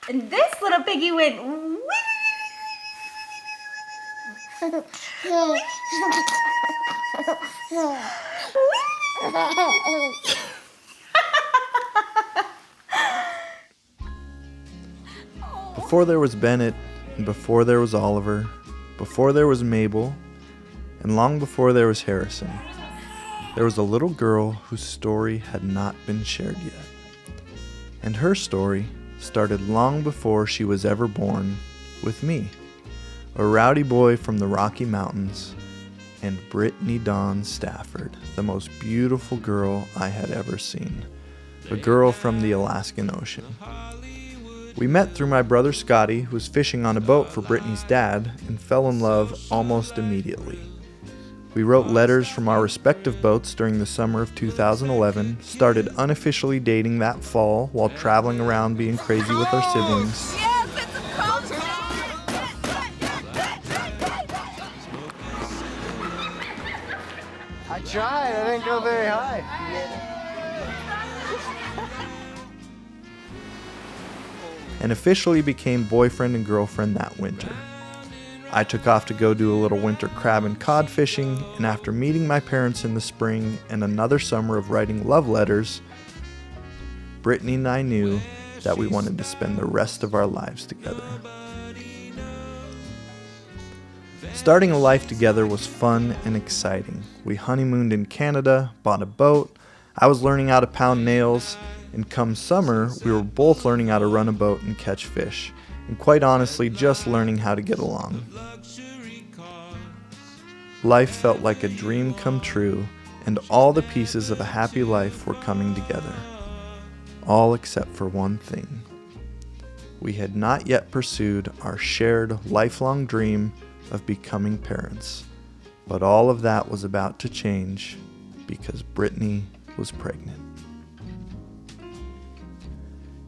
And this little piggy went wee. Before there was Bennett, and before there was Oliver, before there was Mabel, and long before there was Harrison, there was a little girl whose story had not been shared yet. And her story started long before she was ever born, with me, a rowdy boy from the Rocky Mountains, and Brittany Dawn Stafford, the most beautiful girl I had ever seen, a girl from the Alaskan Ocean. We met through my brother Scotty, who was fishing on a boat for Brittany's dad, and fell in love almost immediately. We wrote letters from our respective boats during the summer of 2011, started unofficially dating that fall while traveling around being crazy with our siblings. I tried, I didn't go very high. And officially became boyfriend and girlfriend that winter. I took off to go do a little winter crab and cod fishing, and after meeting my parents in the spring and another summer of writing love letters, Brittany and I knew that we wanted to spend the rest of our lives together. Starting a life together was fun and exciting. We honeymooned in Canada, bought a boat, I was learning how to pound nails, and come summer, we were both learning how to run a boat and catch fish, and quite honestly, just learning how to get along. Life felt like a dream come true, and all the pieces of a happy life were coming together. All except for one thing. We had not yet pursued our shared lifelong dream of becoming parents, but all of that was about to change because Brittany was pregnant.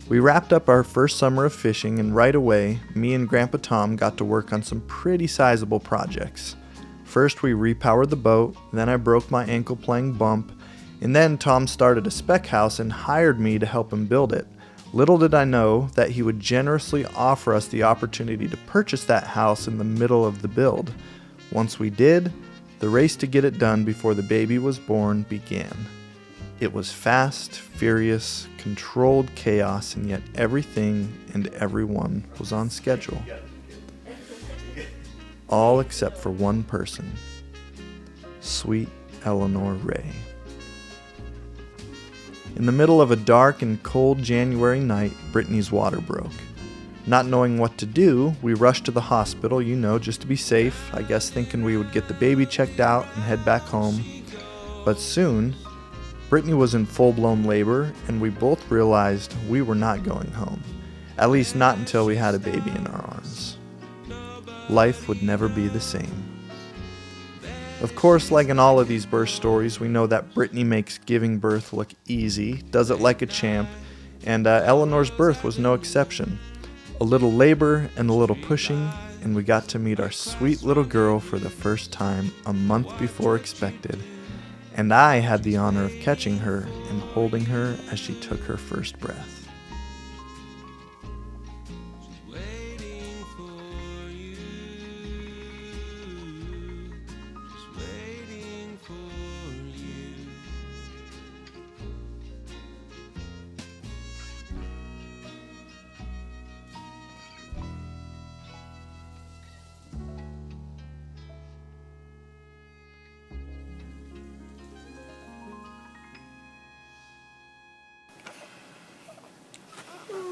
We wrapped up our first summer of fishing, and right away, me and Grandpa Tom got to work on some pretty sizable projects. First, we repowered the boat, then I broke my ankle playing bump, and then Tom started a spec house and hired me to help him build it. Little did I know that he would generously offer us the opportunity to purchase that house in the middle of the build. Once we did, the race to get it done before the baby was born began. It was fast, furious, controlled chaos, and yet everything and everyone was on schedule. All except for one person, sweet Eleanor Rae. In the middle of a dark and cold January night, Brittany's water broke. Not knowing what to do, we rushed to the hospital, just to be safe, I guess thinking we would get the baby checked out and head back home. But soon, Brittany was in full-blown labor, and we both realized we were not going home. At least not until we had a baby in our arms. Life would never be the same. Of course, like in all of these birth stories, we know that Brittany makes giving birth look easy, does it like a champ, and Eleanor's birth was no exception. A little labor and a little pushing, and we got to meet our sweet little girl for the first time a month before expected. And I had the honor of catching her and holding her as she took her first breath.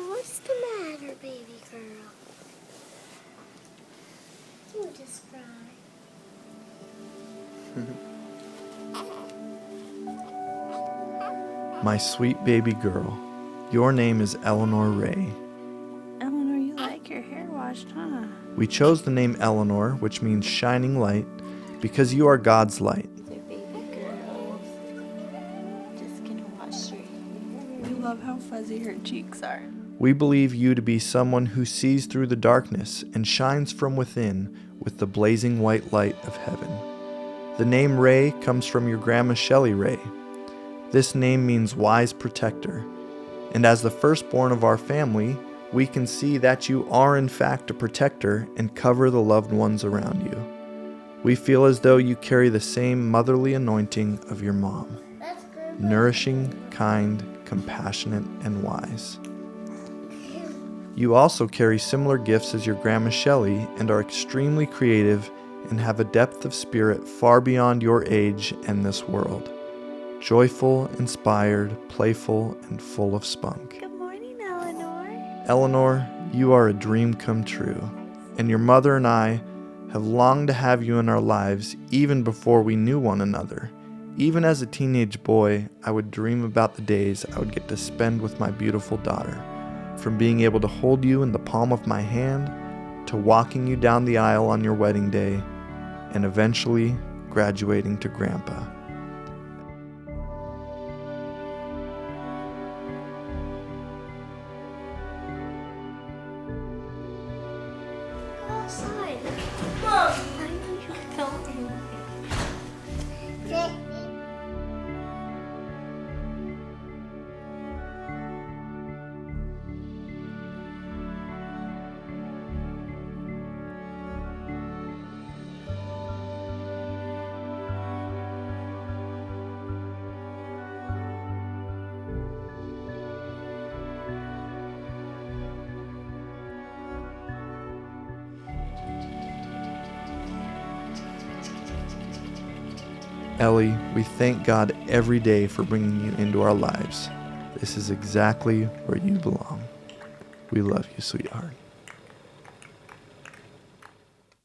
What's the matter, baby girl? You just cry. My sweet baby girl, your name is Eleanor Rae. Eleanor, you like your hair washed, huh? We chose the name Eleanor, which means shining light, because you are God's light. They're baby girls. Just gonna wash your hair. You love how fuzzy her cheeks are. We believe you to be someone who sees through the darkness and shines from within with the blazing white light of heaven. The name Rae comes from your grandma Shelley Rae. This name means wise protector, and as the firstborn of our family, we can see that you are in fact a protector and cover the loved ones around you. We feel as though you carry the same motherly anointing of your mom. Nourishing, kind, compassionate, and wise. You also carry similar gifts as your Grandma Shelley and are extremely creative and have a depth of spirit far beyond your age and this world. Joyful, inspired, playful, and full of spunk. Good morning, Eleanor. Eleanor, you are a dream come true, and your mother and I have longed to have you in our lives even before we knew one another. Even as a teenage boy, I would dream about the days I would get to spend with my beautiful daughter. From being able to hold you in the palm of my hand, to walking you down the aisle on your wedding day, and eventually graduating to Grandpa. Go outside. Mom, I know you filming. Ellie, we thank God every day for bringing you into our lives. This is exactly where you belong. We love you, sweetheart.